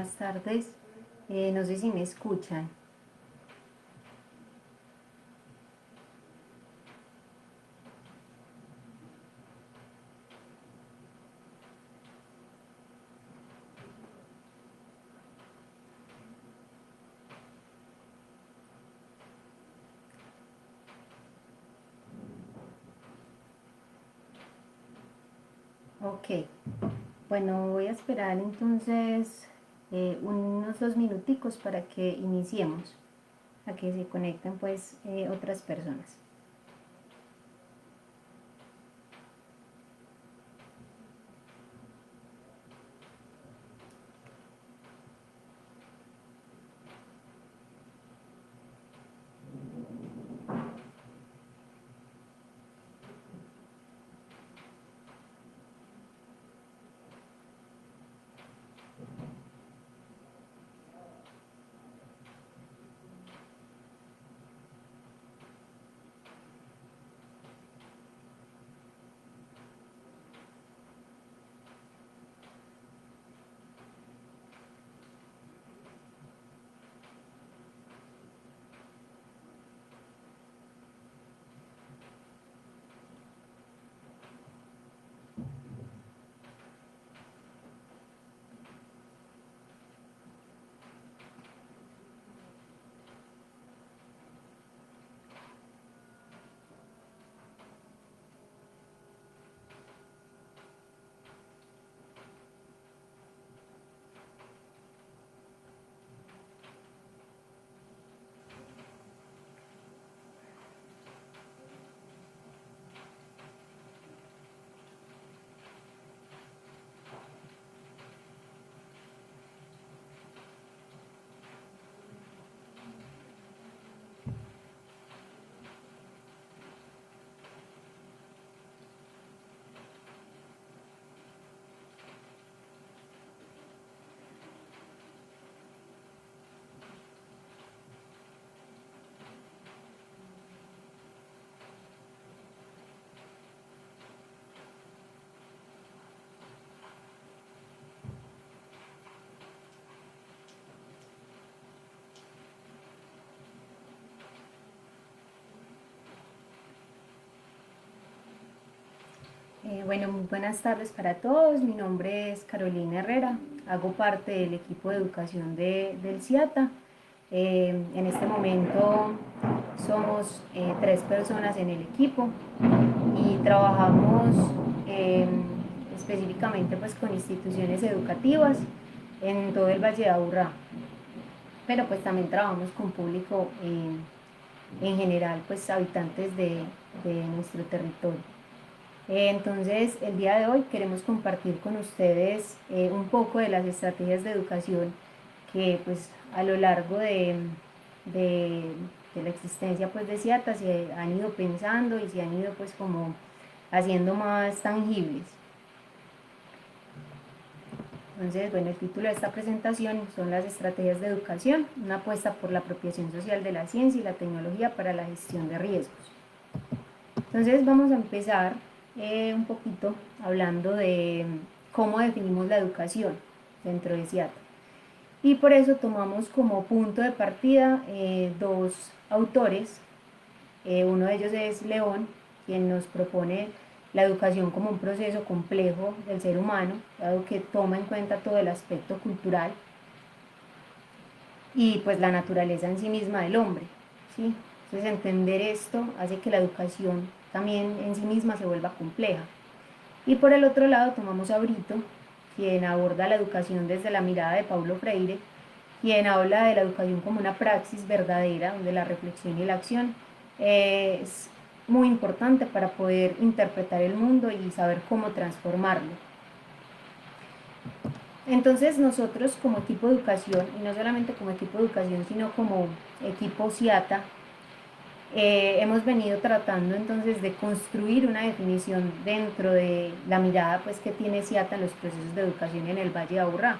buenas tardes. No sé si me escuchan. Ok, bueno, voy a esperar entonces unos 2 minuticos para que iniciemos, a que se conecten pues otras personas. Bueno, muy buenas tardes para todos. Mi nombre es Carolina Herrera. Hago parte del equipo de educación del CIATA. En este momento somos 3 personas en el equipo y trabajamos específicamente pues, con instituciones educativas en todo el Valle de Aburrá. Pero pues también trabajamos con público en general, pues habitantes de nuestro territorio. Entonces, el día de hoy queremos compartir con ustedes un poco de las estrategias de educación que pues a lo largo de, de la existencia pues de CIATA se han ido pensando y se han ido pues como haciendo más tangibles. Entonces, bueno, el título de esta presentación son las estrategias de educación, una apuesta por la apropiación social de la ciencia y la tecnología para la gestión de riesgos. Entonces vamos a empezar un poquito hablando de cómo definimos la educación dentro de CIATA. Y por eso tomamos como punto de partida 2 autores. Uno de ellos es León, quien nos propone la educación como un proceso complejo del ser humano, dado que toma en cuenta todo el aspecto cultural y pues la naturaleza en sí misma del hombre, ¿sí? Entonces entender esto hace que la educación también en sí misma se vuelva compleja. Y por el otro lado tomamos a Brito, quien aborda la educación desde la mirada de Paulo Freire, quien habla de la educación como una praxis verdadera, donde la reflexión y la acción es muy importante para poder interpretar el mundo y saber cómo transformarlo. Entonces nosotros como equipo de educación, y no solamente como equipo de educación, sino como equipo CIATA, hemos venido tratando entonces de construir una definición dentro de la mirada pues, que tiene CIATA en los procesos de educación en el Valle de Aburrá.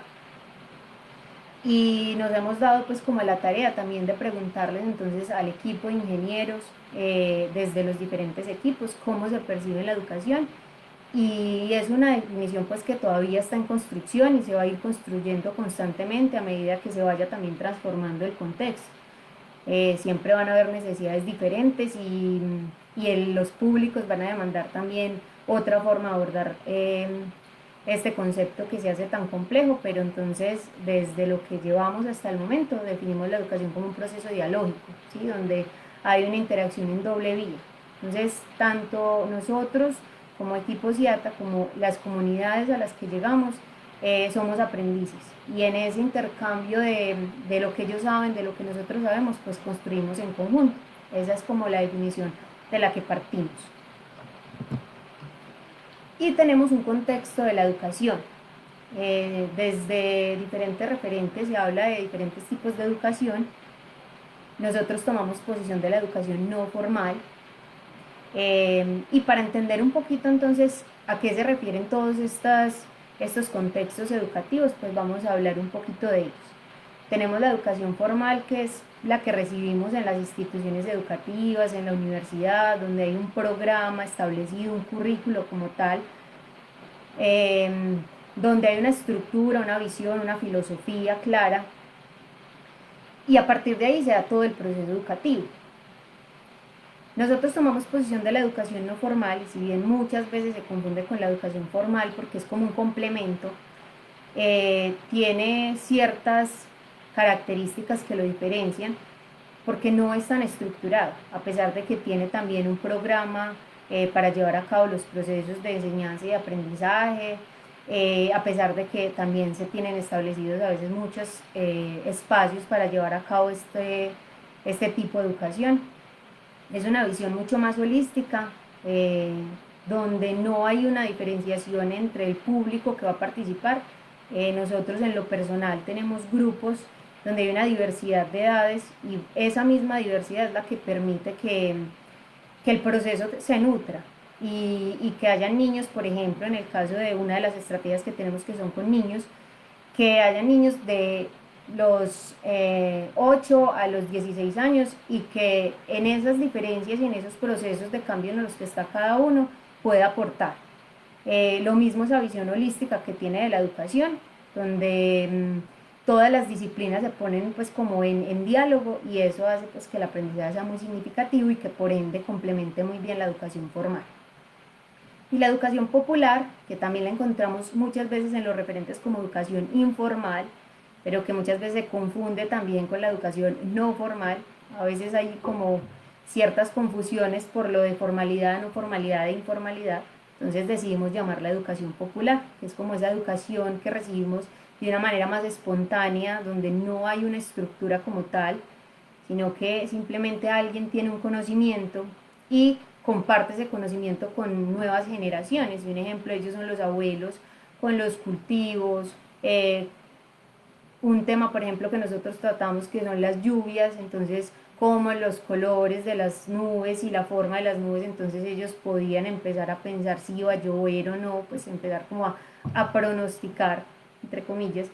Y nos hemos dado pues como la tarea también de preguntarles entonces al equipo de ingenieros, desde los diferentes equipos, cómo se percibe la educación y es una definición pues que todavía está en construcción y se va a ir construyendo constantemente a medida que se vaya también transformando el contexto. Siempre van a haber necesidades diferentes y los públicos van a demandar también otra forma de abordar este concepto que se hace tan complejo, pero entonces desde lo que llevamos hasta el momento definimos la educación como un proceso dialógico, ¿sí? Donde hay una interacción en doble vía. Entonces tanto nosotros como equipo CIATA, como las comunidades a las que llegamos, somos aprendices y en ese intercambio de lo que ellos saben, de lo que nosotros sabemos, pues construimos en conjunto. Esa es como la definición de la que partimos. Y tenemos un contexto de la educación. Desde diferentes referentes se habla de diferentes tipos de educación. Nosotros tomamos posición de la educación no formal. Y para entender un poquito entonces a qué se refieren todos estos contextos educativos, pues vamos a hablar un poquito de ellos. Tenemos la educación formal, que es la que recibimos en las instituciones educativas, en la universidad, donde hay un programa establecido, un currículo como tal, eh, donde hay una estructura, una visión, una filosofía clara, y a partir de ahí se da todo el proceso educativo. Nosotros tomamos posición de la educación no formal, y si bien muchas veces se confunde con la educación formal porque es como un complemento, tiene ciertas características que lo diferencian porque no es tan estructurado, a pesar de que tiene también un programa para llevar a cabo los procesos de enseñanza y aprendizaje, a pesar de que también se tienen establecidos a veces muchos espacios para llevar a cabo este tipo de educación. Es una visión mucho más holística, donde no hay una diferenciación entre el público que va a participar. Nosotros en lo personal tenemos grupos donde hay una diversidad de edades y esa misma diversidad es la que permite que el proceso se nutra y que hayan niños, por ejemplo, en el caso de una de las estrategias que tenemos que son con niños, que haya niños de los 8 a los 16 años y que en esas diferencias y en esos procesos de cambio en los que está cada uno pueda aportar. Lo mismo esa visión holística que tiene de la educación, donde todas las disciplinas se ponen pues como en diálogo y eso hace pues que el aprendizaje sea muy significativo y que por ende complemente muy bien la educación formal. Y la educación popular, que también la encontramos muchas veces en los referentes como educación informal, pero que muchas veces se confunde también con la educación no formal. A veces hay como ciertas confusiones por lo de formalidad, no formalidad e informalidad. Entonces decidimos llamarla educación popular, que es como esa educación que recibimos de una manera más espontánea, donde no hay una estructura como tal, sino que simplemente alguien tiene un conocimiento y comparte ese conocimiento con nuevas generaciones. Y un ejemplo de ellos son los abuelos, con los cultivos, un tema, por ejemplo, que nosotros tratamos que son las lluvias, entonces como los colores de las nubes y la forma de las nubes, entonces ellos podían empezar a pensar si iba a llover o no, pues empezar como a pronosticar, entre comillas,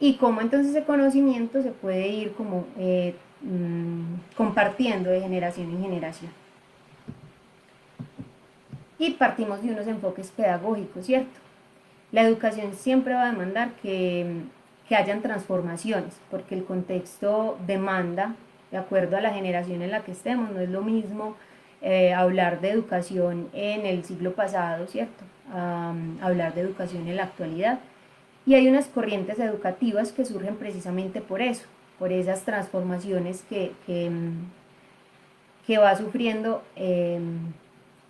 y cómo entonces ese conocimiento se puede ir como compartiendo de generación en generación. Y partimos de unos enfoques pedagógicos, ¿cierto? La educación siempre va a demandar que hayan transformaciones, porque el contexto demanda, de acuerdo a la generación en la que estemos, no es lo mismo hablar de educación en el siglo pasado, ¿cierto? Hablar de educación en la actualidad. Y hay unas corrientes educativas que surgen precisamente por eso, por esas transformaciones que va sufriendo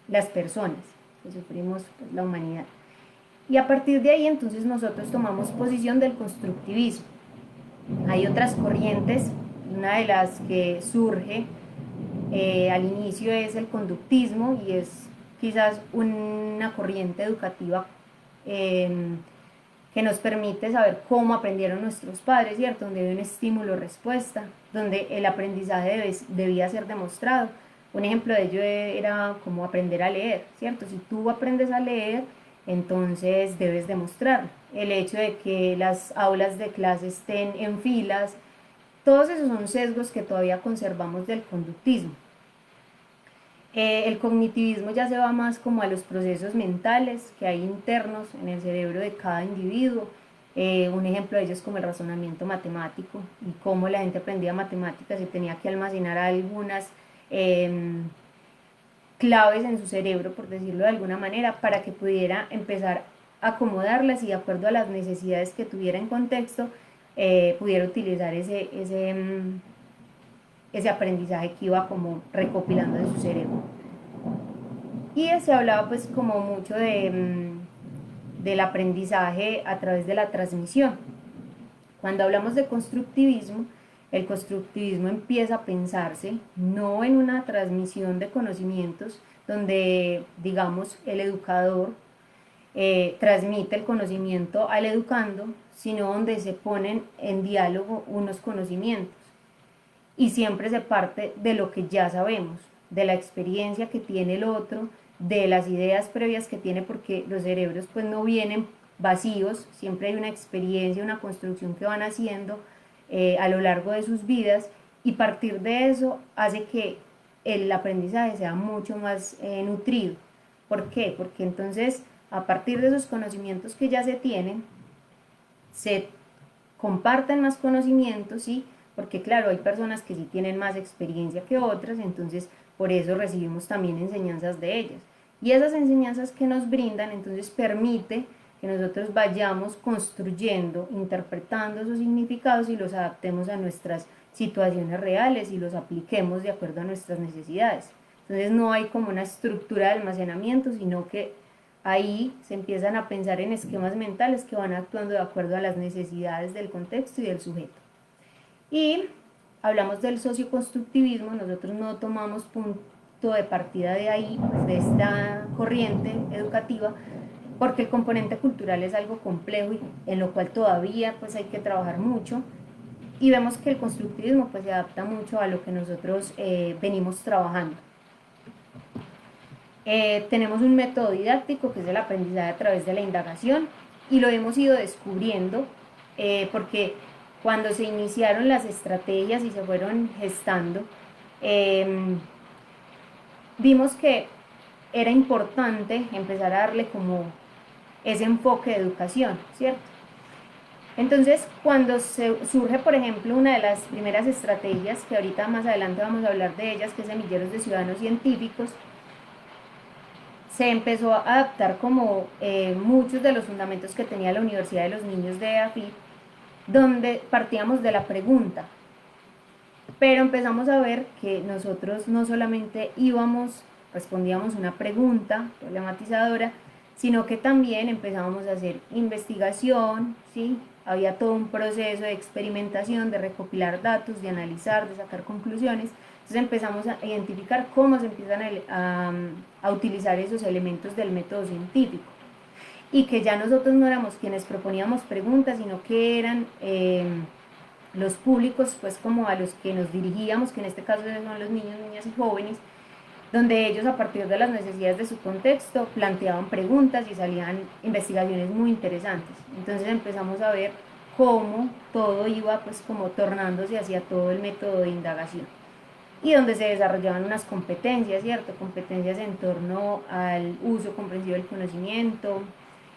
las personas, que sufrimos pues, la humanidad. Y a partir de ahí entonces nosotros tomamos posición del constructivismo. Hay otras corrientes, una de las que surge al inicio es el conductismo y es quizás una corriente educativa que nos permite saber cómo aprendieron nuestros padres, ¿cierto? Donde hay un estímulo-respuesta, donde el aprendizaje debía ser demostrado. Un ejemplo de ello era como aprender a leer, ¿cierto? Si tú aprendes a leer, entonces debes demostrarlo. El hecho de que las aulas de clase estén en filas, todos esos son sesgos que todavía conservamos del conductismo. El cognitivismo ya se va más como a los procesos mentales que hay internos en el cerebro de cada individuo. Un ejemplo de ello es como el razonamiento matemático y cómo la gente aprendía matemáticas y tenía que almacenar algunas claves en su cerebro, por decirlo de alguna manera, para que pudiera empezar a acomodarlas y de acuerdo a las necesidades que tuviera en contexto, pudiera utilizar ese aprendizaje que iba como recopilando de su cerebro. Y se hablaba pues como mucho del aprendizaje a través de la transmisión. Cuando hablamos de constructivismo, el constructivismo empieza a pensarse no en una transmisión de conocimientos donde, digamos, el educador transmite el conocimiento al educando, sino donde se ponen en diálogo unos conocimientos. Y siempre se parte de lo que ya sabemos, de la experiencia que tiene el otro, de las ideas previas que tiene, porque los cerebros pues no vienen vacíos, siempre hay una experiencia, una construcción que van haciendo a lo largo de sus vidas, y partir de eso hace que el aprendizaje sea mucho más nutrido. ¿Por qué? Porque entonces a partir de esos conocimientos que ya se tienen, se comparten más conocimientos, ¿sí? Porque claro, hay personas que sí tienen más experiencia que otras, entonces por eso recibimos también enseñanzas de ellas. Y esas enseñanzas que nos brindan, entonces permite que nosotros vayamos construyendo, interpretando esos significados y los adaptemos a nuestras situaciones reales y los apliquemos de acuerdo a nuestras necesidades. Entonces no hay como una estructura de almacenamiento, sino que ahí se empiezan a pensar en esquemas mentales que van actuando de acuerdo a las necesidades del contexto y del sujeto. Y hablamos del socioconstructivismo, nosotros no tomamos punto de partida de ahí, pues de esta corriente educativa, porque el componente cultural es algo complejo y en lo cual todavía pues hay que trabajar mucho, y vemos que el constructivismo pues se adapta mucho a lo que nosotros venimos trabajando. Tenemos un método didáctico que es el aprendizaje a través de la indagación, y lo hemos ido descubriendo porque cuando se iniciaron las estrategias y se fueron gestando, vimos que era importante empezar a darle como ese enfoque de educación, ¿cierto? Entonces, cuando surge, por ejemplo, una de las primeras estrategias, que ahorita más adelante vamos a hablar de ellas, que es Semilleros de Ciudadanos Científicos, se empezó a adaptar como muchos de los fundamentos que tenía la Universidad de los Niños de AFIP, donde partíamos de la pregunta, pero empezamos a ver que nosotros no solamente respondíamos una pregunta problematizadora, sino que también empezábamos a hacer investigación, ¿sí? Había todo un proceso de experimentación, de recopilar datos, de analizar, de sacar conclusiones. Entonces empezamos a identificar cómo se empiezan a utilizar esos elementos del método científico, y que ya nosotros no éramos quienes proponíamos preguntas, sino que eran los públicos, pues como a los que nos dirigíamos, que en este caso son los niños, niñas y jóvenes, donde ellos a partir de las necesidades de su contexto planteaban preguntas y salían investigaciones muy interesantes. Entonces empezamos a ver cómo todo iba pues como tornándose hacia todo el método de indagación, y donde se desarrollaban unas competencias, ¿cierto? Competencias en torno al uso comprensivo del conocimiento,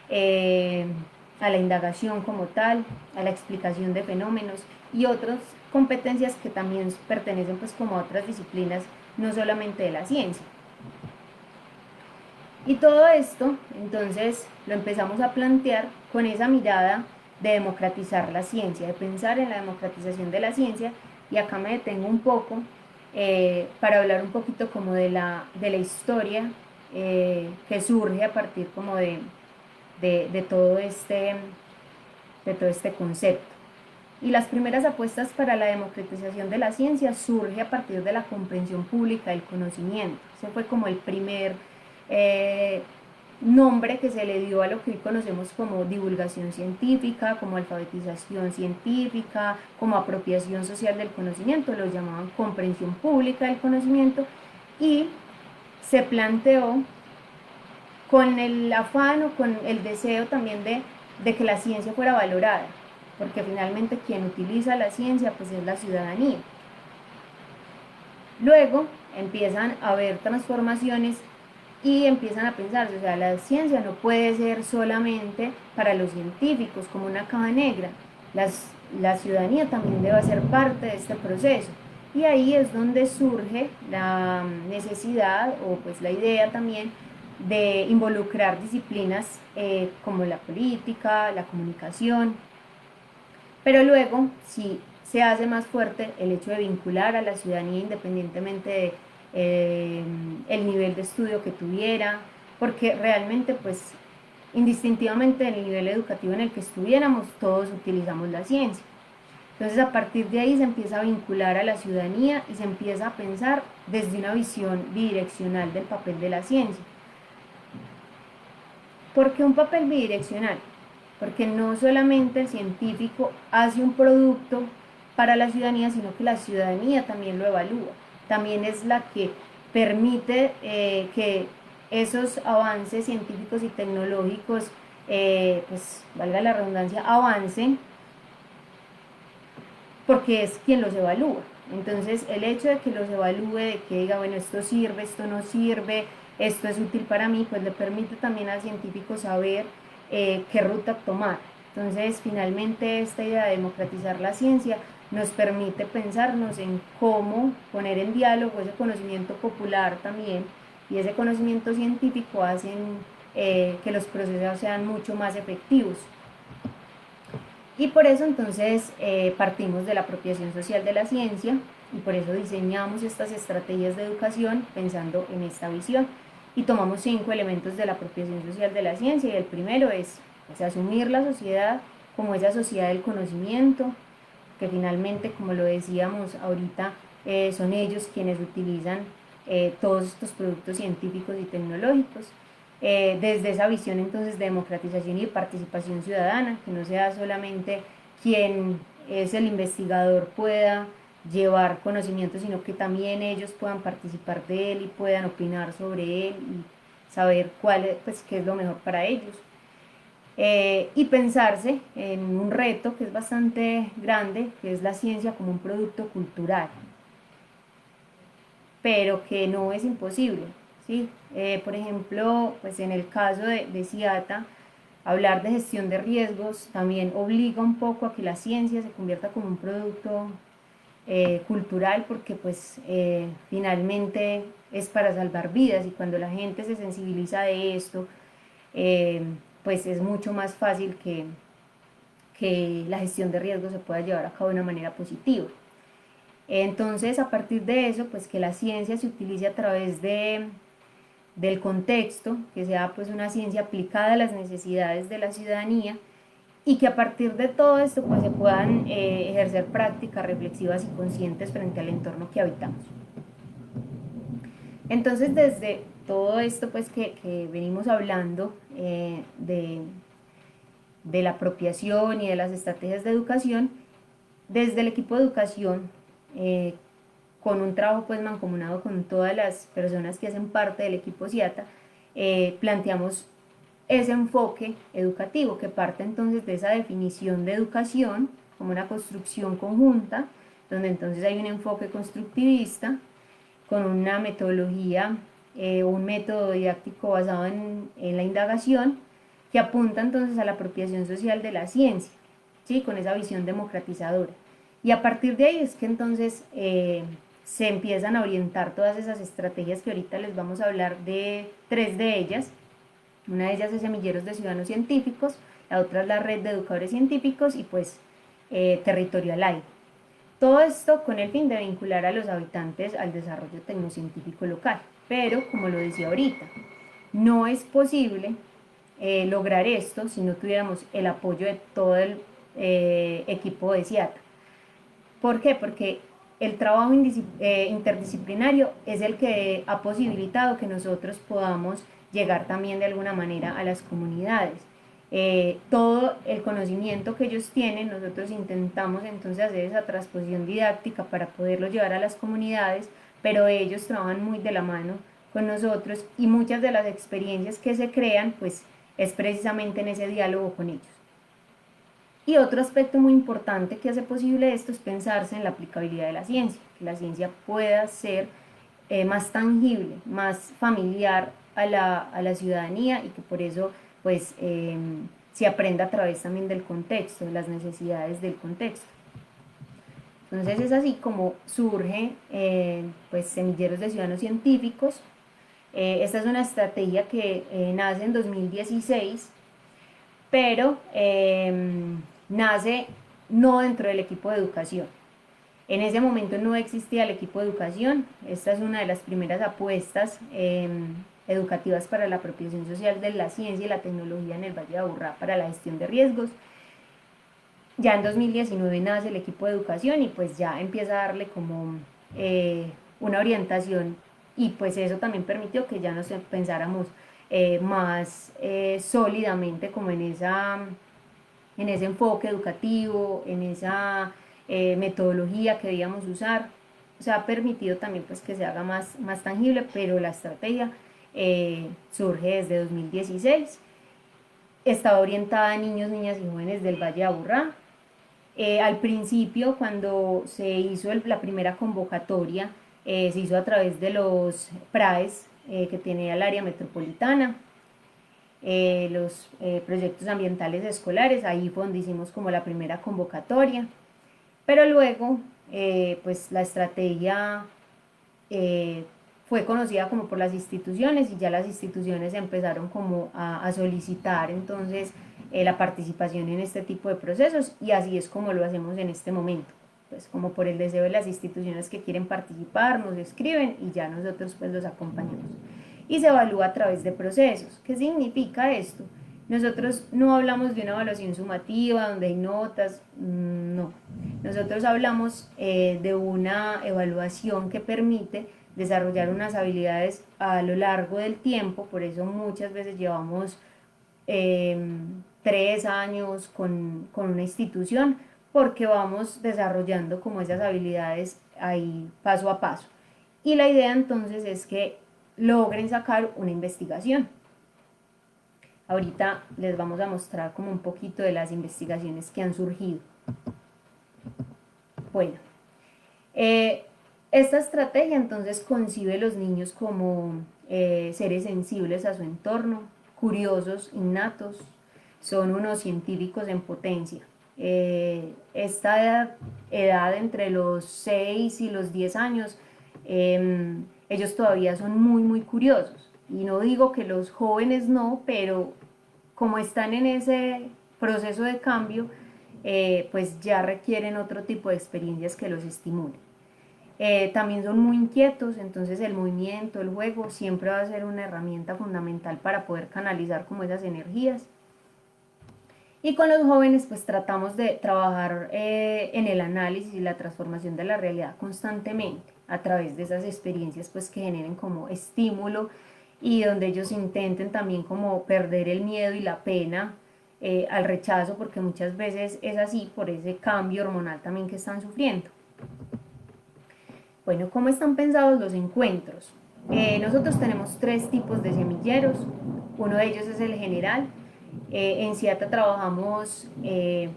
a la indagación como tal, a la explicación de fenómenos y otras competencias que también pertenecen pues como a otras disciplinas, no solamente de la ciencia. Y todo esto, entonces, lo empezamos a plantear con esa mirada de democratizar la ciencia, de pensar en la democratización de la ciencia, y acá me detengo un poco para hablar un poquito como de la historia que surge a partir como de todo este concepto. Y las primeras apuestas para la democratización de la ciencia surge a partir de la comprensión pública del conocimiento. Ese fue como el primer nombre que se le dio a lo que hoy conocemos como divulgación científica, como alfabetización científica, como apropiación social del conocimiento, lo llamaban comprensión pública del conocimiento, y se planteó con el afán o con el deseo también de que la ciencia fuera valorada, porque finalmente quien utiliza la ciencia pues es la ciudadanía. Luego empiezan a haber transformaciones y empiezan a pensar, o sea, la ciencia no puede ser solamente para los científicos como una caja negra, la ciudadanía también debe ser parte de este proceso. Y ahí es donde surge la necesidad o pues la idea también de involucrar disciplinas como la política, la comunicación, pero luego sí se hace más fuerte el hecho de vincular a la ciudadanía independientemente de el nivel de estudio que tuviera, porque realmente pues indistintivamente del nivel educativo en el que estuviéramos, todos utilizamos la ciencia. Entonces a partir de ahí se empieza a vincular a la ciudadanía y se empieza a pensar desde una visión bidireccional del papel de la ciencia. ¿Por qué un papel bidireccional? Porque no solamente el científico hace un producto para la ciudadanía, sino que la ciudadanía también lo evalúa. También es la que permite que esos avances científicos y tecnológicos, pues valga la redundancia, avancen, porque es quien los evalúa. Entonces, el hecho de que los evalúe, de que diga, bueno, esto sirve, esto no sirve, esto es útil para mí, pues le permite también al científico saber qué ruta tomar. Entonces, finalmente, esta idea de democratizar la ciencia nos permite pensarnos en cómo poner en diálogo ese conocimiento popular también y ese conocimiento científico hacen que los procesos sean mucho más efectivos. Y por eso entonces partimos de la apropiación social de la ciencia y por eso diseñamos estas estrategias de educación pensando en esta visión. Y tomamos 5 elementos de la apropiación social de la ciencia y el primero es pues, asumir la sociedad como esa sociedad del conocimiento, que finalmente, como lo decíamos ahorita, son ellos quienes utilizan todos estos productos científicos y tecnológicos. Desde esa visión entonces de democratización y de participación ciudadana, que no sea solamente quien es el investigador pueda llevar conocimiento, sino que también ellos puedan participar de él y puedan opinar sobre él y saber pues, qué es lo mejor para ellos. Y pensarse en un reto que es bastante grande, que es la ciencia como un producto cultural, pero que no es imposible, ¿sí? Por ejemplo, pues en el caso de CIATA, hablar de gestión de riesgos también obliga un poco a que la ciencia se convierta como un producto cultural, porque pues finalmente es para salvar vidas y cuando la gente se sensibiliza de esto, eh, pues es mucho más fácil que la gestión de riesgos se pueda llevar a cabo de una manera positiva. Entonces, a partir de eso, pues que la ciencia se utilice a través del contexto, que sea pues una ciencia aplicada a las necesidades de la ciudadanía y que a partir de todo esto pues se puedan ejercer prácticas reflexivas y conscientes frente al entorno que habitamos. Entonces, desde todo esto pues que venimos hablando de la apropiación y de las estrategias de educación, desde el equipo de educación, con un trabajo pues mancomunado con todas las personas que hacen parte del equipo CIATA, planteamos ese enfoque educativo que parte entonces de esa definición de educación como una construcción conjunta, donde entonces hay un enfoque constructivista con una metodología, un método didáctico basado en la indagación que apunta entonces a la apropiación social de la ciencia, ¿sí? Con esa visión democratizadora. Y a partir de ahí es que entonces se empiezan a orientar todas esas estrategias que ahorita les vamos a hablar de 3 de ellas. Una de ellas es Semilleros de Ciudadanos Científicos, la otra es la Red de Educadores Científicos y pues Territorio al Aire. Todo esto con el fin de vincular a los habitantes al desarrollo tecnocientífico local. Pero, como lo decía ahorita, no es posible lograr esto si no tuviéramos el apoyo de todo el equipo de CIATA. ¿Por qué? Porque el trabajo interdisciplinario es el que ha posibilitado que nosotros podamos llegar también de alguna manera a las comunidades. Todo el conocimiento que ellos tienen, nosotros intentamos entonces hacer esa transposición didáctica para poderlo llevar a las comunidades, pero ellos trabajan muy de la mano con nosotros y muchas de las experiencias que se crean, pues es precisamente en ese diálogo con ellos. Y otro aspecto muy importante que hace posible esto es pensarse en la aplicabilidad de la ciencia. que la ciencia pueda ser más tangible, más familiar a la ciudadanía y que por eso pues se aprenda a través también del contexto, de las necesidades del contexto. Entonces es así como surge pues Semilleros de Ciudadanos Científicos. Esta es una estrategia que nace en 2016, pero nace no dentro del equipo de educación. En ese momento no existía el equipo de educación. Esta es una de las primeras apuestas educativas para la apropiación social de la ciencia y la tecnología en el Valle de Aburrá para la gestión de riesgos. Ya en 2019 nace el equipo de educación y pues ya empieza a darle como una orientación, y pues eso también permitió que ya nos pensáramos más sólidamente como en ese enfoque educativo, en esa metodología que debíamos usar. O sea, ha permitido también pues que se haga más tangible, pero la estrategia surge desde 2016. Estaba orientada a niños, niñas y jóvenes del Valle de Aburrá. Al principio, cuando se hizo la primera convocatoria, se hizo a través de los PRAES que tiene el área metropolitana, los proyectos ambientales escolares. Ahí fue donde hicimos como la primera convocatoria, pero luego pues la estrategia fue conocida como por las instituciones y ya las instituciones empezaron como a solicitar entonces la participación en este tipo de procesos, y así es como lo hacemos en este momento, pues como por el deseo de las instituciones que quieren participar, nos escriben y ya nosotros pues los acompañamos. Y se evalúa a través de procesos. ¿Qué significa esto? Nosotros no hablamos de una evaluación sumativa donde hay notas, no. Nosotros hablamos de una evaluación que permite desarrollar unas habilidades a lo largo del tiempo. Por eso muchas veces llevamos 3 años con una institución, porque vamos desarrollando como esas habilidades ahí paso a paso. Y la idea entonces es que logren sacar una investigación. Ahorita les vamos a mostrar como un poquito de las investigaciones que han surgido. Bueno, esta estrategia entonces concibe a los niños como seres sensibles a su entorno, curiosos, innatos, son unos científicos en potencia. Esta edad entre los 6 y los 10 años, ellos todavía son muy curiosos. Y no digo que los jóvenes no, pero como están en ese proceso de cambio, pues ya requieren otro tipo de experiencias que los estimulen. También son muy inquietos, entonces el movimiento, el juego siempre va a ser una herramienta fundamental para poder canalizar como esas energías. Y con los jóvenes pues tratamos de trabajar en el análisis y la transformación de la realidad constantemente a través de esas experiencias pues que generen como estímulo, y donde ellos intenten también como perder el miedo y la pena al rechazo, porque muchas veces es así por ese cambio hormonal también que están sufriendo. Bueno, ¿cómo están pensados los encuentros? Nosotros tenemos 3 tipos de semilleros. Uno de ellos es el general. En CIATA trabajamos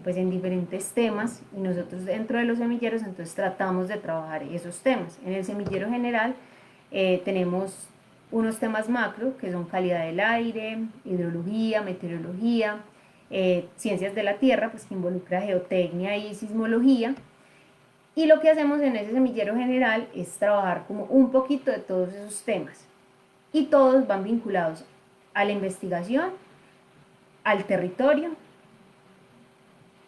pues en diferentes temas, y nosotros dentro de los semilleros entonces tratamos de trabajar esos temas. En el semillero general tenemos unos temas macro que son calidad del aire, hidrología, meteorología, ciencias de la tierra, pues que involucra geotecnia y sismología. Y lo que hacemos en ese semillero general es trabajar como un poquito de todos esos temas, y todos van vinculados a la investigación, al territorio,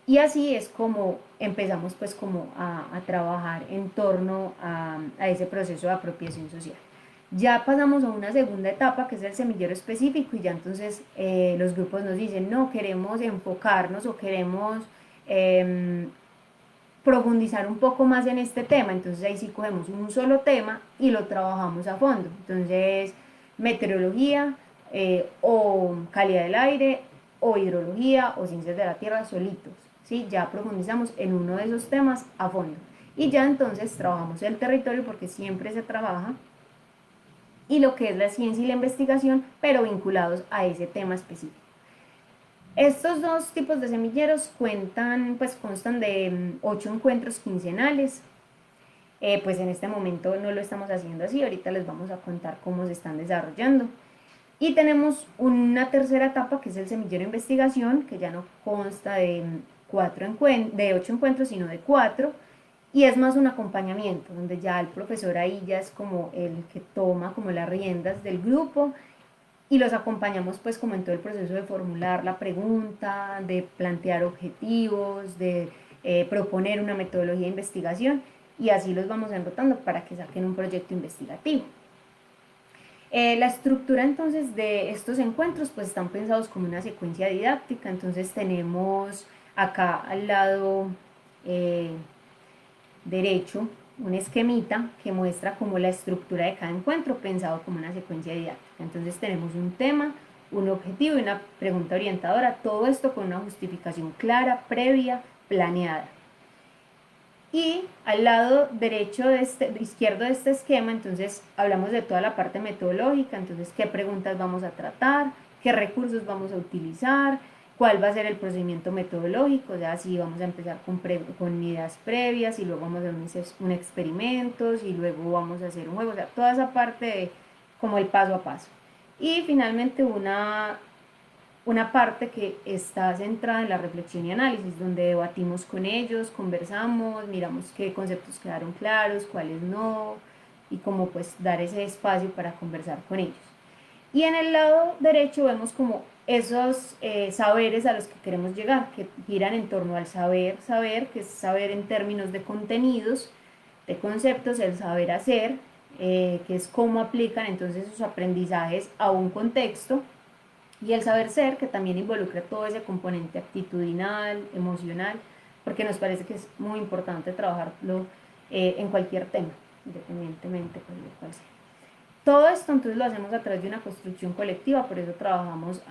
y así es como empezamos pues como a trabajar en torno a ese proceso de apropiación social. Ya pasamos a una segunda etapa que es el semillero específico, y ya entonces los grupos nos dicen no, queremos enfocarnos o queremos profundizar un poco más en este tema. Entonces ahí sí cogemos un solo tema y lo trabajamos a fondo. Entonces meteorología o calidad del aire o hidrología o ciencias de la tierra solitos, ¿sí? Ya profundizamos en uno de esos temas a fondo, y ya entonces trabajamos el territorio, porque siempre se trabaja, y lo que es la ciencia y la investigación, pero vinculados a ese tema específico. Estos 2 tipos de semilleros constan de 8 encuentros quincenales. pues en este momento no lo estamos haciendo así, ahorita les vamos a contar cómo se están desarrollando. Y tenemos una tercera etapa que es el semillero de investigación, que ya no consta de, de 8 encuentros, sino de 4, y es más un acompañamiento, donde ya el profesor ahí ya es como el que toma como las riendas del grupo y los acompañamos pues como en todo el proceso de formular la pregunta, de plantear objetivos, de proponer una metodología de investigación, y así los vamos enrotando para que saquen un proyecto investigativo. La estructura entonces de estos encuentros pues están pensados como una secuencia didáctica, entonces tenemos acá al lado derecho un esquemita que muestra como la estructura de cada encuentro pensado como una secuencia didáctica. Entonces tenemos un tema, un objetivo y una pregunta orientadora, todo esto con una justificación clara, previa, planeada. Y al lado derecho izquierdo de este esquema, entonces hablamos de toda la parte metodológica, entonces qué preguntas vamos a tratar, qué recursos vamos a utilizar, cuál va a ser el procedimiento metodológico, o sea, si vamos a empezar con ideas previas y luego vamos a hacer un experimento y luego vamos a hacer un juego, o sea, toda esa parte de como el paso a paso. Y finalmente una parte que está centrada en la reflexión y análisis, donde debatimos con ellos, conversamos, miramos qué conceptos quedaron claros, cuáles no, y cómo pues dar ese espacio para conversar con ellos. Y en el lado derecho vemos como esos saberes a los que queremos llegar, que giran en torno al saber, que es saber en términos de contenidos, de conceptos, el saber hacer, que es cómo aplican entonces sus aprendizajes a un contexto, y el saber ser, que también involucra todo ese componente actitudinal, emocional, porque nos parece que es muy importante trabajarlo en cualquier tema, independientemente pues, de cuál sea. Todo esto entonces lo hacemos a través de una construcción colectiva, por eso trabajamos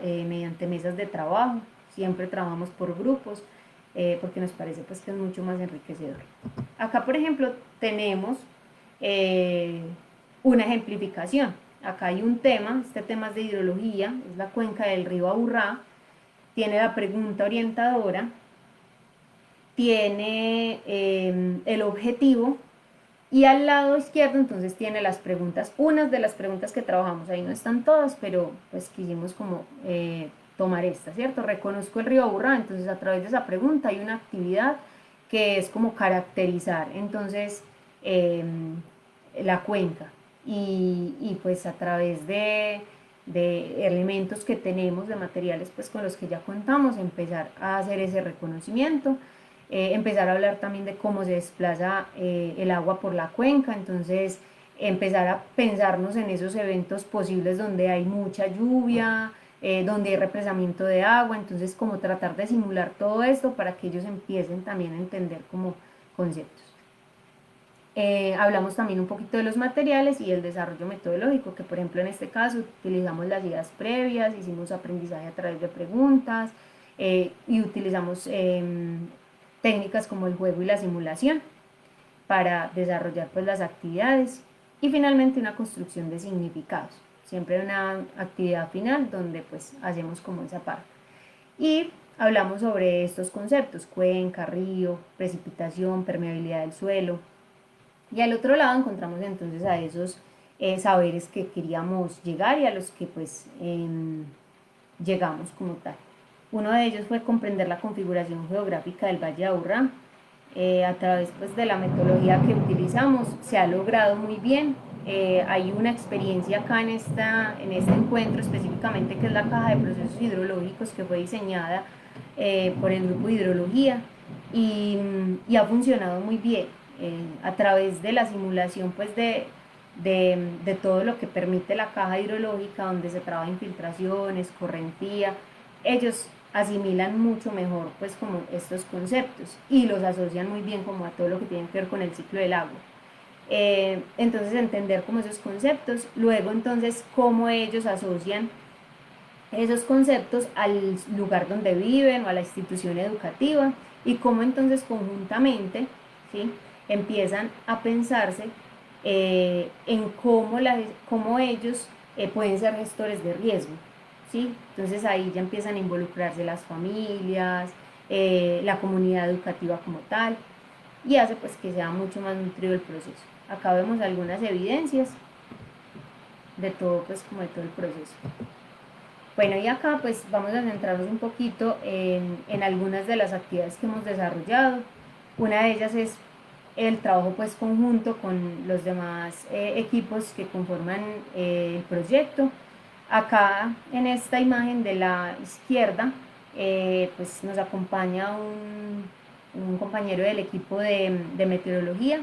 mediante mesas de trabajo, siempre trabajamos por grupos, porque nos parece pues que es mucho más enriquecedor. Acá, por ejemplo, tenemos una ejemplificación. Acá hay un tema, este tema es de hidrología, es la cuenca del río Aburrá, tiene la pregunta orientadora, tiene el objetivo, y al lado izquierdo entonces tiene las preguntas, unas de las preguntas que trabajamos, ahí no están todas, pero pues quisimos como tomar esta, ¿cierto? Reconozco el río Aburrá, entonces a través de esa pregunta hay una actividad que es como caracterizar, entonces la cuenca, y pues a través de elementos que tenemos, de materiales pues con los que ya contamos, empezar a hacer ese reconocimiento. Empezar a hablar también de cómo se desplaza el agua por la cuenca, entonces empezar a pensarnos en esos eventos posibles donde hay mucha lluvia, donde hay represamiento de agua, entonces como tratar de simular todo esto para que ellos empiecen también a entender como conceptos. Hablamos también un poquito de los materiales y el desarrollo metodológico, que por ejemplo en este caso utilizamos las ideas previas, hicimos aprendizaje a través de preguntas y utilizamos técnicas como el juego y la simulación para desarrollar pues las actividades, y finalmente una construcción de significados, siempre una actividad final donde pues hacemos como esa parte. Y hablamos sobre estos conceptos: cuenca, río, precipitación, permeabilidad del suelo, y al otro lado encontramos entonces a esos saberes que queríamos llegar y a los que pues llegamos como tal. Uno de ellos fue comprender la configuración geográfica del Valle de Aburrá. A través pues, de la metodología que utilizamos se ha logrado muy bien. Hay una experiencia acá en este encuentro específicamente, que es la caja de procesos hidrológicos, que fue diseñada por el grupo de hidrología, y ha funcionado muy bien. A través de la simulación pues de todo lo que permite la caja hidrológica, donde se trabaja infiltraciones, correntía, ellos asimilan mucho mejor pues como estos conceptos y los asocian muy bien como a todo lo que tiene que ver con el ciclo del agua. Entonces entender como esos conceptos, luego entonces cómo ellos asocian esos conceptos al lugar donde viven o a la institución educativa, y cómo entonces conjuntamente, ¿sí?, empiezan a pensarse en cómo ellos pueden ser gestores de riesgo, ¿sí? Entonces ahí ya empiezan a involucrarse las familias, la comunidad educativa como tal, y hace pues que sea mucho más nutrido el proceso. Acá vemos algunas evidencias de todo, pues como de todo el proceso. Bueno, y acá pues vamos a centrarnos un poquito en algunas de las actividades que hemos desarrollado. Una de ellas es el trabajo pues conjunto con los demás equipos que conforman el proyecto. Acá en esta imagen de la izquierda pues nos acompaña un compañero del equipo de meteorología.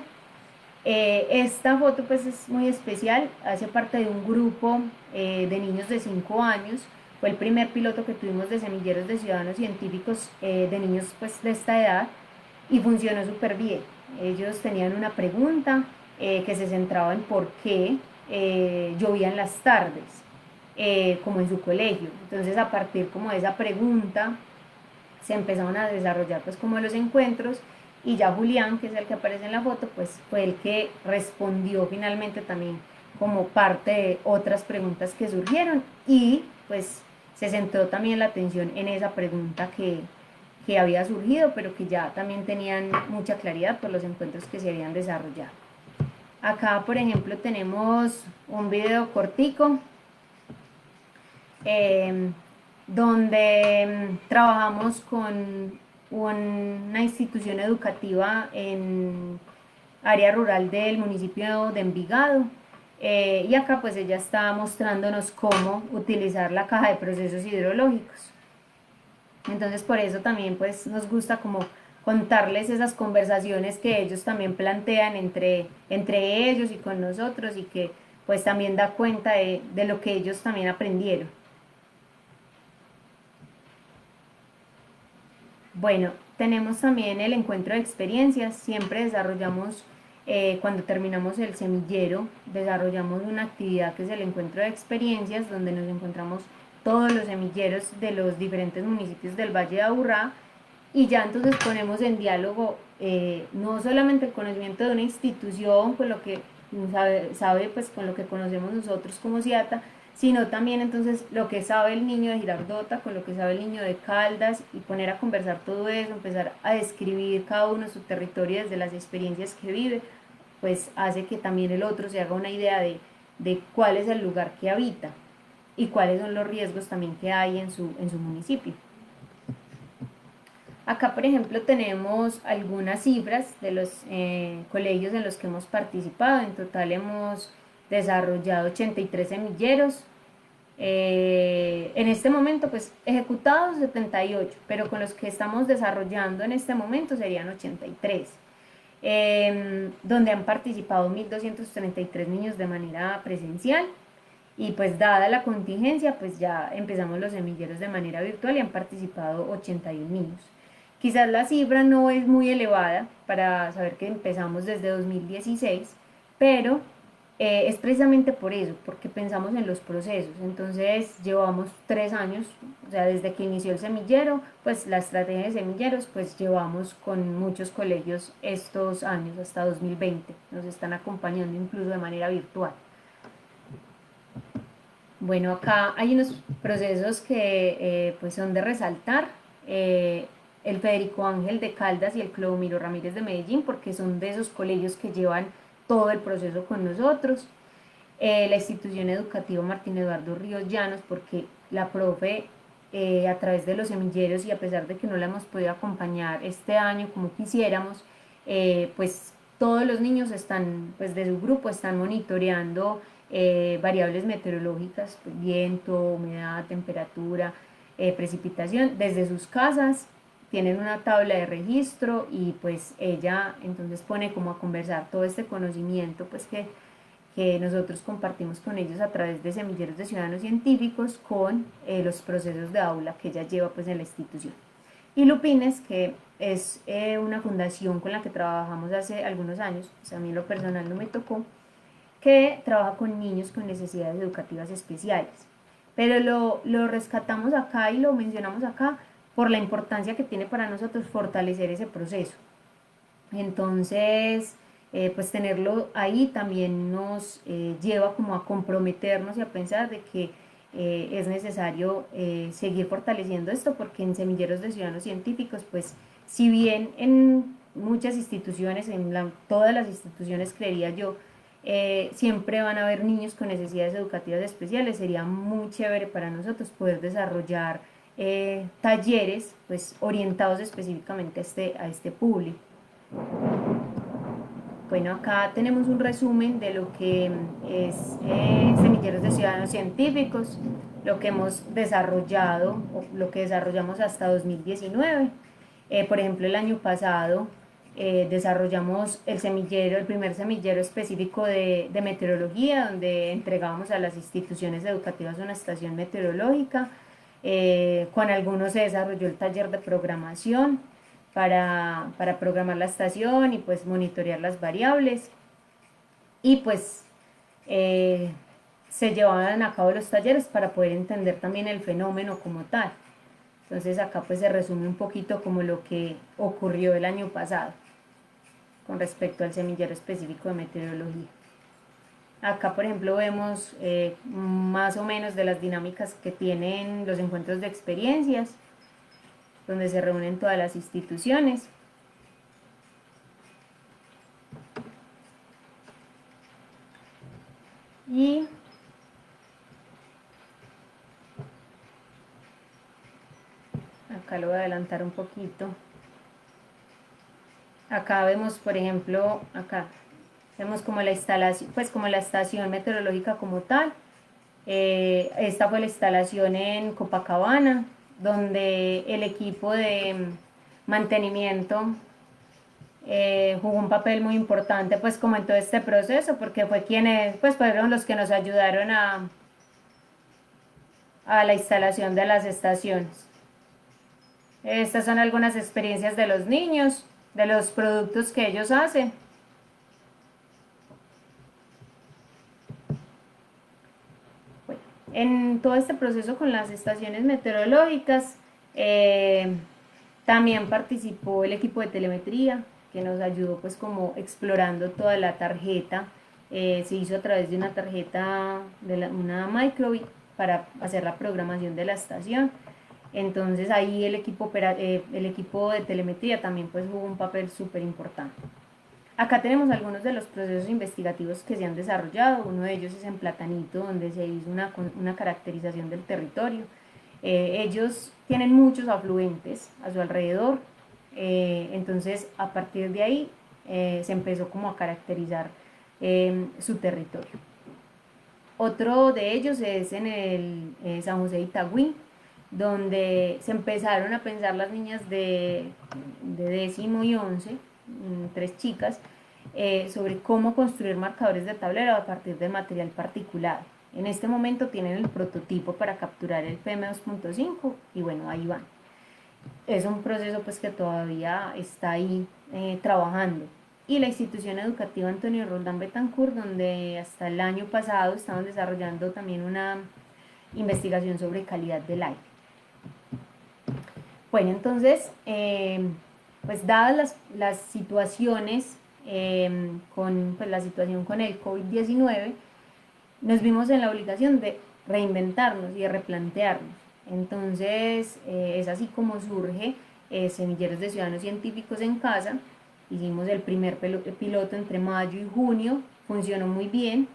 Esta foto pues es muy especial, hace parte de un grupo de niños de 5 años, fue el primer piloto que tuvimos de semilleros de ciudadanos científicos de niños pues de esta edad y funcionó súper bien. Ellos tenían una pregunta que se centraba en por qué llovían las tardes, como en su colegio. Entonces a partir como de esa pregunta se empezaron a desarrollar pues como los encuentros y ya Julián, que es el que aparece en la foto, pues fue el que respondió finalmente también como parte de otras preguntas que surgieron y pues se centró también la atención en esa pregunta que había surgido, pero que ya también tenían mucha claridad por los encuentros que se habían desarrollado. Acá, por ejemplo, tenemos un video cortico eh, donde trabajamos con una institución educativa en área rural del municipio de Envigado. Y acá pues ella está mostrándonos cómo utilizar la caja de procesos hidrológicos. Entonces por eso también pues nos gusta como contarles esas conversaciones que ellos también plantean entre ellos y con nosotros y que pues también da cuenta de lo que ellos también aprendieron. Bueno, tenemos también el encuentro de experiencias, siempre desarrollamos, cuando terminamos el semillero, desarrollamos una actividad que es el encuentro de experiencias, donde nos encontramos todos los semilleros de los diferentes municipios del Valle de Aburrá y ya entonces ponemos en diálogo no solamente el conocimiento de una institución, con lo que sabe pues con lo que conocemos nosotros como CIATA, sino también entonces lo que sabe el niño de Girardota con lo que sabe el niño de Caldas y poner a conversar todo eso, empezar a describir cada uno su territorio desde las experiencias que vive, pues hace que también el otro se haga una idea de cuál es el lugar que habita y cuáles son los riesgos también que hay en su municipio. Acá, por ejemplo, tenemos algunas cifras de los colegios en los que hemos participado. En total hemos desarrollado 83 semilleros. En este momento, pues, ejecutados 78, pero con los que estamos desarrollando en este momento serían 83. Donde han participado 1.233 niños de manera presencial. Y pues dada la contingencia, pues ya empezamos los semilleros de manera virtual y han participado 81 niños. Quizás la cifra no es muy elevada para saber que empezamos desde 2016, pero es precisamente por eso, porque pensamos en los procesos. Entonces llevamos 3 años, o sea, desde que inició el semillero, pues la estrategia de semilleros, pues llevamos con muchos colegios estos años, hasta 2020. Nos están acompañando incluso de manera virtual. Bueno, acá hay unos procesos que pues son de resaltar. El Federico Ángel de Caldas y el Clodomiro Ramírez de Medellín, porque son de esos colegios que llevan todo el proceso con nosotros. La institución educativa Martín Eduardo Ríos Llanos, porque la profe a través de los semilleros y a pesar de que no la hemos podido acompañar este año como quisiéramos, pues todos los niños están, pues de su grupo, están monitoreando variables meteorológicas, pues, viento, humedad, temperatura, precipitación desde sus casas, tienen una tabla de registro y pues ella entonces pone como a conversar todo este conocimiento pues que nosotros compartimos con ellos a través de semilleros de ciudadanos científicos con los procesos de aula que ella lleva pues en la institución. Y Lupines, que es una fundación con la que trabajamos hace algunos años, pues a mí en lo personal no me tocó, que trabaja con niños con necesidades educativas especiales. Pero lo rescatamos acá y lo mencionamos acá por la importancia que tiene para nosotros fortalecer ese proceso. Entonces, pues tenerlo ahí también nos lleva como a comprometernos y a pensar de que es necesario seguir fortaleciendo esto porque en Semilleros de Ciudadanos Científicos, pues si bien en muchas instituciones, todas las instituciones creería yo, siempre van a haber niños con necesidades educativas especiales. Sería muy chévere para nosotros poder desarrollar talleres pues, orientados específicamente a este público. Bueno, acá tenemos un resumen de lo que es Semilleros de Ciudadanos Científicos, lo que hemos desarrollado, o lo que desarrollamos hasta 2019. Por ejemplo, el año pasado desarrollamos el primer semillero específico de meteorología, donde entregábamos a las instituciones educativas una estación meteorológica. Con algunos se desarrolló el taller de programación para programar la estación y pues monitorear las variables. Y pues se llevaban a cabo los talleres para poder entender también el fenómeno como tal. Entonces acá pues se resume un poquito como lo que ocurrió el año pasado con respecto al semillero específico de meteorología. Acá, por ejemplo, vemos más o menos de las dinámicas que tienen los encuentros de experiencias, donde se reúnen todas las instituciones. Y acá lo voy a adelantar un poquito. Acá vemos, por ejemplo, acá vemos como la instalación, pues como la estación meteorológica como tal. Esta fue la instalación en Copacabana, donde el equipo de mantenimiento jugó un papel muy importante pues como en todo este proceso, porque fue quienes pues fueron los que nos ayudaron a la instalación de las estaciones. Estas son algunas experiencias de los niños, de los productos que ellos hacen. Bueno, en todo este proceso con las estaciones meteorológicas, también participó el equipo de telemetría, que nos ayudó pues como explorando toda la tarjeta. Se hizo a través de una tarjeta, una microbit, para hacer la programación de la estación. Entonces ahí el equipo de telemetría también pues jugó un papel súper importante. Acá tenemos algunos de los procesos investigativos que se han desarrollado. Uno de ellos es en Platanito, donde se hizo una caracterización del territorio. Ellos tienen muchos afluentes a su alrededor, entonces a partir de ahí se empezó como a caracterizar su territorio. Otro de ellos es en el San José de Itagüí, donde se empezaron a pensar las niñas de décimo y 11, 3 chicas, sobre cómo construir marcadores de tablero a partir de material particulado. En este momento tienen el prototipo para capturar el PM2.5 y bueno, ahí van. Es un proceso pues que todavía está ahí trabajando. Y la institución educativa Antonio Roldán Betancourt, donde hasta el año pasado estaban desarrollando también una investigación sobre calidad del aire. Bueno, entonces, pues dadas las situaciones, con pues, la situación con el COVID-19, nos vimos en la obligación de reinventarnos y de replantearnos. Entonces, es así como surge Semilleros de Ciudadanos Científicos en Casa. Hicimos el primer piloto entre mayo y junio, funcionó muy bien.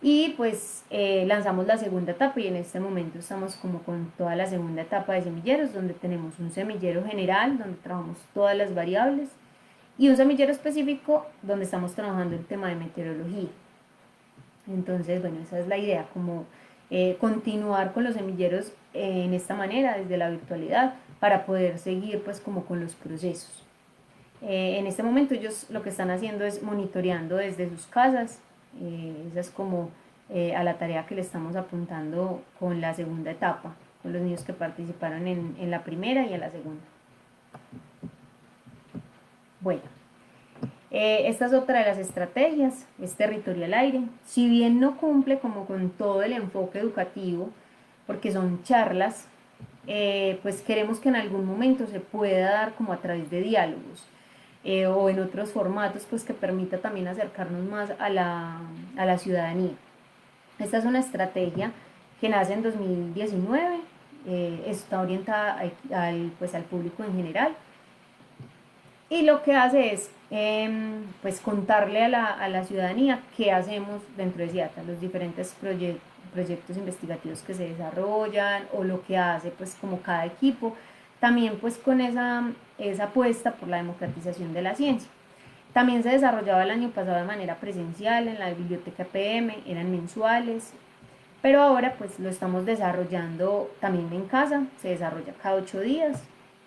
Y pues lanzamos la segunda etapa y en este momento estamos como con toda la segunda etapa de semilleros, donde tenemos un semillero general, donde trabajamos todas las variables, y un semillero específico donde estamos trabajando el tema de meteorología. Entonces, bueno, esa es la idea, como continuar con los semilleros en esta manera, desde la virtualidad, para poder seguir pues como con los procesos. En este momento ellos lo que están haciendo es monitoreando desde sus casas. Esa es como a la tarea que le estamos apuntando con la segunda etapa, con los niños que participaron en la primera y en la segunda. Bueno, esta es otra de las estrategias, es territorial aire. Si bien no cumple como con todo el enfoque educativo, porque son charlas, pues queremos que en algún momento se pueda dar como a través de diálogos. O en otros formatos pues que permita también acercarnos más a la ciudadanía. Esta es una estrategia que nace en 2019, está orientada pues, al público en general, y lo que hace es pues contarle a la ciudadanía qué hacemos dentro de CIATA, los diferentes proyectos investigativos que se desarrollan o lo que hace pues como cada equipo, también pues con esa apuesta por la democratización de la ciencia. También se desarrollaba el año pasado de manera presencial en la biblioteca PM, eran mensuales, pero ahora pues lo estamos desarrollando también en casa, se desarrolla cada 8 días,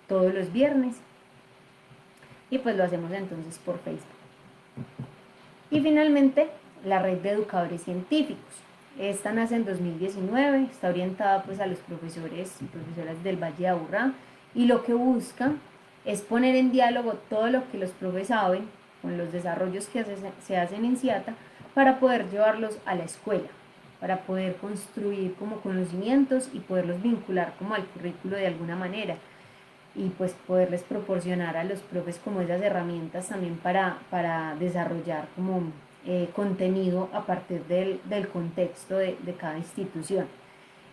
todos los viernes, y pues lo hacemos entonces por Facebook. Y finalmente, la red de educadores científicos. Esta nace en 2019, está orientada pues a los profesores y profesoras del Valle de Aburrá, y lo que busca es poner en diálogo todo lo que los profes saben con los desarrollos que se hacen en CIATA para poder llevarlos a la escuela, para poder construir como conocimientos y poderlos vincular como al currículo de alguna manera, y pues poderles proporcionar a los profes como esas herramientas también para desarrollar como contenido a partir del contexto de cada institución.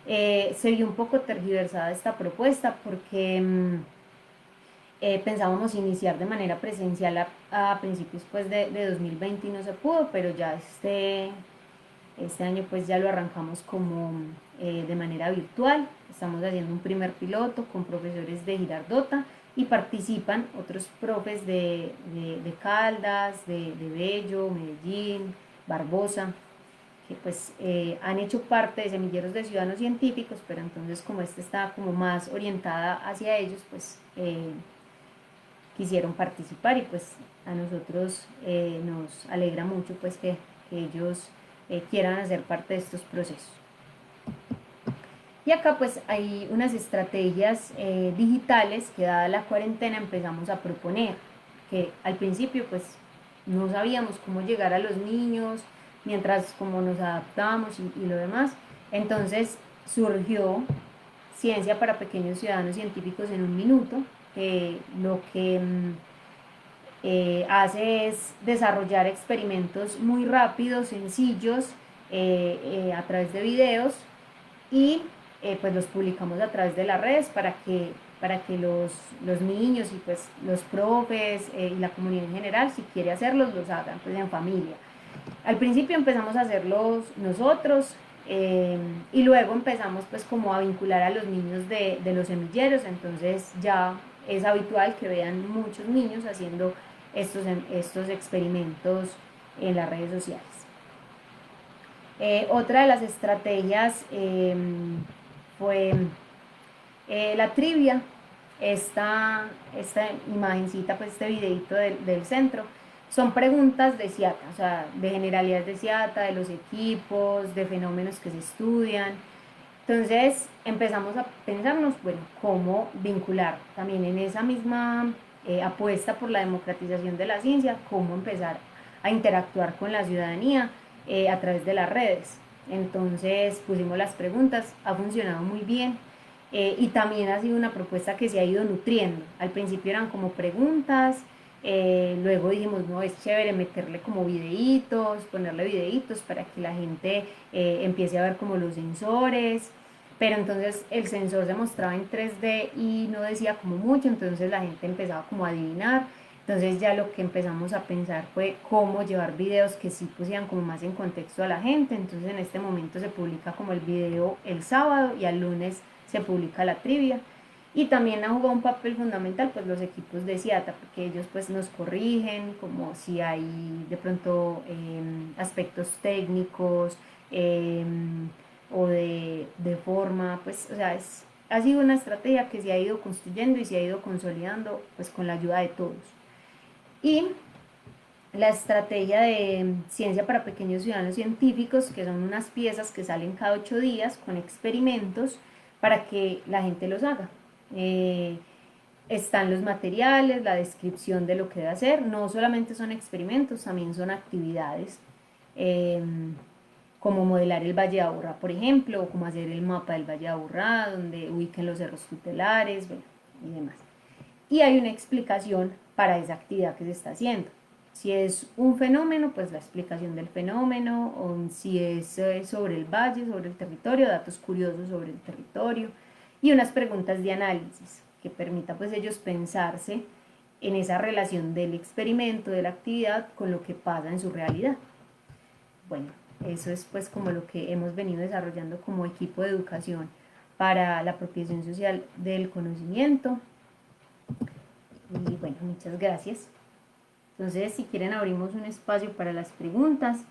Se vio un poco tergiversada esta propuesta porque pensábamos iniciar de manera presencial a principios pues de 2020 y no se pudo, pero ya este año pues ya lo arrancamos como de manera virtual. Estamos haciendo un primer piloto con profesores de Girardota y participan otros profes de Caldas, de Bello, Medellín, Barbosa, que pues han hecho parte de semilleros de ciudadanos científicos, pero entonces como este está como más orientada hacia ellos, pues quisieron participar, y pues a nosotros nos alegra mucho pues que ellos quieran hacer parte de estos procesos. Y acá pues hay unas estrategias digitales que dada la cuarentena empezamos a proponer, que al principio pues no sabíamos cómo llegar a los niños, mientras como nos adaptábamos y lo demás. Entonces surgió Ciencia para Pequeños Ciudadanos Científicos en un Minuto, lo que hace es desarrollar experimentos muy rápidos, sencillos, a través de videos, y pues los publicamos a través de las redes para que los niños y pues los profes y la comunidad en general, si quiere hacerlos, los hagan pues en familia. Al principio empezamos a hacerlos nosotros, y luego empezamos pues como a vincular a los niños de los semilleros, entonces ya es habitual que vean muchos niños haciendo estos experimentos en las redes sociales. Otra de las estrategias fue la trivia, esta imagencita, pues este videito del centro. Son preguntas de CIATA, o sea, de generalidades de CIATA, de los equipos, de fenómenos que se estudian. Entonces empezamos a pensarnos, bueno, cómo vincular también en esa misma apuesta por la democratización de la ciencia, cómo empezar a interactuar con la ciudadanía a través de las redes. Entonces pusimos las preguntas, ha funcionado muy bien, y también ha sido una propuesta que se ha ido nutriendo. Al principio eran como preguntas, luego dijimos, no, es chévere meterle como videitos, ponerle videitos para que la gente empiece a ver como los sensores, pero entonces el sensor se mostraba en 3D y no decía como mucho, entonces la gente empezaba como a adivinar. Entonces ya lo que empezamos a pensar fue cómo llevar videos que sí pusieran como más en contexto a la gente. Entonces en este momento se publica como el video el sábado y al lunes se publica la trivia. Y también han jugado un papel fundamental pues los equipos de CIATA, porque ellos pues nos corrigen como si hay de pronto aspectos técnicos o de forma, pues o sea, ha sido una estrategia que se ha ido construyendo y se ha ido consolidando pues con la ayuda de todos. Y la estrategia de Ciencia para Pequeños Ciudadanos Científicos, que son unas piezas que salen cada 8 días con experimentos para que la gente los haga. Están los materiales, la descripción de lo que debe hacer, no solamente son experimentos, también son actividades, como modelar el Valle de Aburrá, por ejemplo, o como hacer el mapa del Valle de Aburrá, donde ubiquen los cerros tutelares, bueno, y demás. Y hay una explicación para esa actividad que se está haciendo. Si es un fenómeno, pues la explicación del fenómeno, o si es sobre el valle, sobre el territorio, datos curiosos sobre el territorio, y unas preguntas de análisis que permita pues ellos pensarse en esa relación del experimento, de la actividad, con lo que pasa en su realidad. Bueno, eso es pues como lo que hemos venido desarrollando como equipo de educación para la apropiación social del conocimiento. Y bueno, muchas gracias. Entonces, si quieren, abrimos un espacio para las preguntas.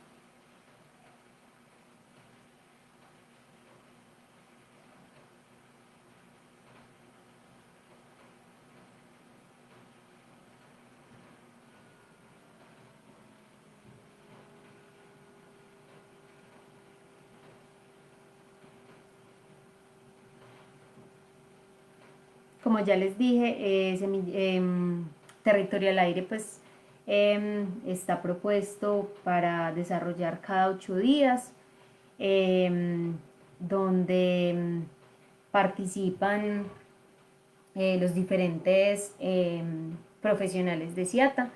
Como ya les dije, Territorio al Aire pues está propuesto para desarrollar cada 8 días, donde participan los diferentes profesionales de CIATA.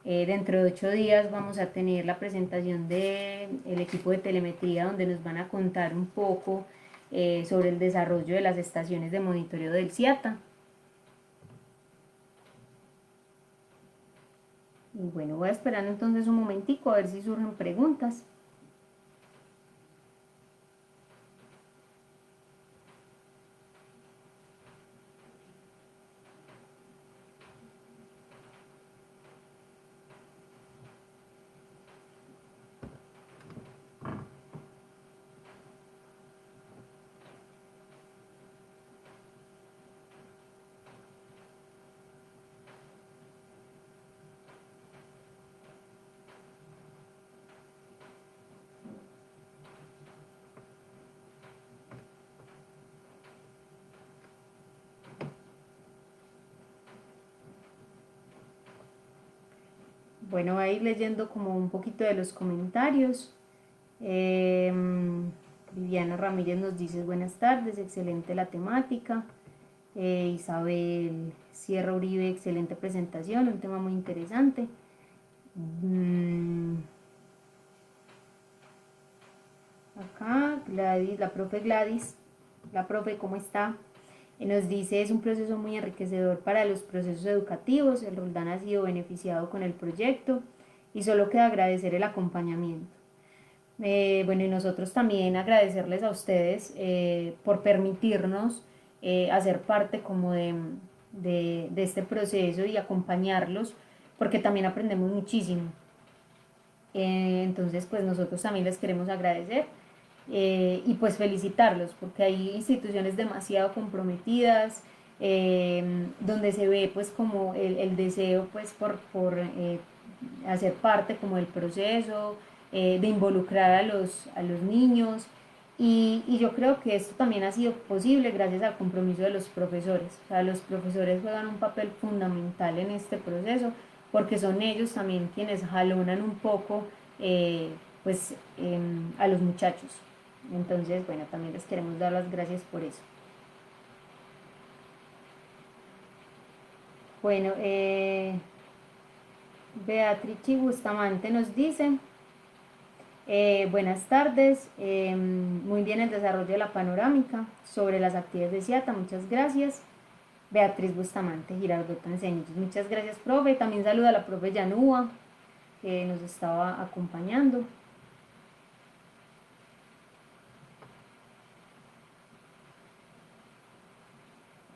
Dentro de 8 días vamos a tener la presentación del equipo de telemetría, donde nos van a contar un poco sobre el desarrollo de las estaciones de monitoreo del CIATA. Y bueno, voy a esperar entonces un momentico a ver si surgen preguntas. Bueno, voy a ir leyendo como un poquito de los comentarios. Viviana Ramírez nos dice buenas tardes, excelente la temática. Isabel Sierra Uribe, excelente presentación, un tema muy interesante. Acá Gladys, la profe, ¿cómo está? Nos dice, es un proceso muy enriquecedor para los procesos educativos, el Roldán ha sido beneficiado con el proyecto y solo queda agradecer el acompañamiento. Bueno, y nosotros también agradecerles a ustedes por permitirnos hacer parte como de este proceso y acompañarlos, porque también aprendemos muchísimo. Entonces, pues nosotros también les queremos agradecer y pues felicitarlos, porque hay instituciones demasiado comprometidas, donde se ve pues como el deseo pues por hacer parte como del proceso, de involucrar a los niños. Y yo creo que esto también ha sido posible gracias al compromiso de los profesores. O sea, los profesores juegan un papel fundamental en este proceso porque son ellos también quienes jalonan un poco pues a los muchachos. Entonces, bueno, también les queremos dar las gracias por eso. Bueno, Beatriz Bustamante nos dice, buenas tardes, muy bien el desarrollo de la panorámica sobre las actividades de CIATA, muchas gracias. Beatriz Bustamante, Girardot Enseños, muchas gracias, profe. También saluda a la profe Yanúa, que nos estaba acompañando.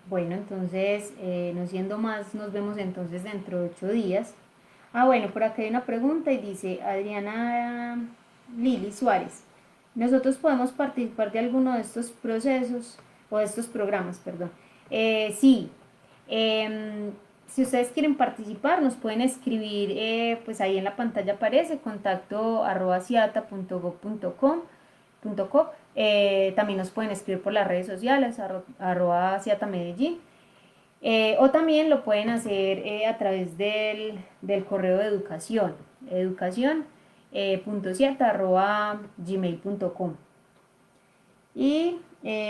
Bueno, entonces, no siendo más, nos vemos entonces dentro de 8 días. Bueno, por acá hay una pregunta y dice Adriana Lili Suárez. ¿Nosotros podemos participar de alguno de estos procesos o de estos programas, perdón? Sí. Si ustedes quieren participar, nos pueden escribir, pues ahí en la pantalla aparece contacto@ciata.gov.co. También nos pueden escribir por las redes sociales, @ciata Medellín. O también lo pueden hacer a través del correo de educación.cierta@gmail.com. Y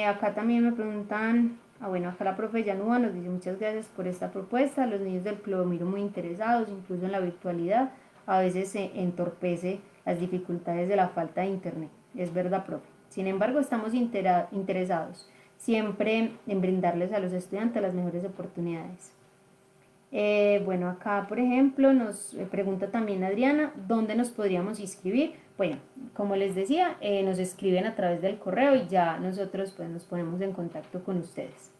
acá también me preguntan, bueno, acá la profe Yanúa nos dice muchas gracias por esta propuesta, los niños del Clodomiro muy interesados, incluso en la virtualidad, a veces se entorpece las dificultades de la falta de internet, es verdad, profe. Sin embargo, estamos interesados siempre en brindarles a los estudiantes las mejores oportunidades. Bueno, acá, por ejemplo, nos pregunta también Adriana, ¿dónde nos podríamos inscribir? Bueno, como les decía, nos escriben a través del correo y ya nosotros pues nos ponemos en contacto con ustedes.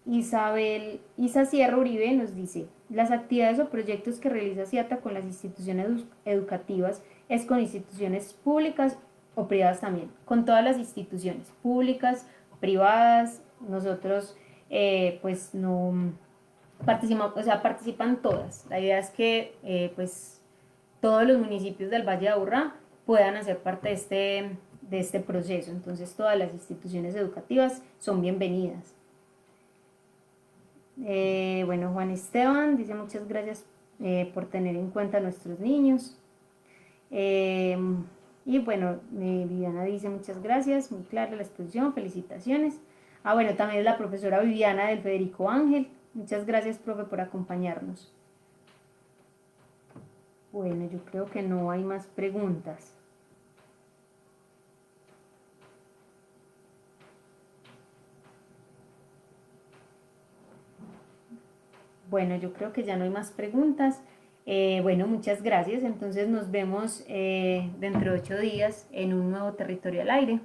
Isa Sierra Uribe nos dice, las actividades o proyectos que realiza CIATA con las instituciones educativas es con instituciones públicas o privadas también, con todas las instituciones públicas, privadas, nosotros pues no participamos, o sea, participan todas. La idea es que pues todos los municipios del Valle de Aburrá puedan hacer parte de este proceso, entonces todas las instituciones educativas son bienvenidas. Bueno, Juan Esteban dice muchas gracias por tener en cuenta a nuestros niños. Y bueno, Viviana dice muchas gracias, muy clara la exposición, felicitaciones. Ah, bueno, también es la profesora Viviana del Federico Ángel. Muchas gracias, profe, por acompañarnos. Bueno, yo creo que no hay más preguntas. Bueno, yo creo que ya no hay más preguntas. Bueno, muchas gracias. Entonces nos vemos dentro de 8 días en un nuevo Territorio al Aire.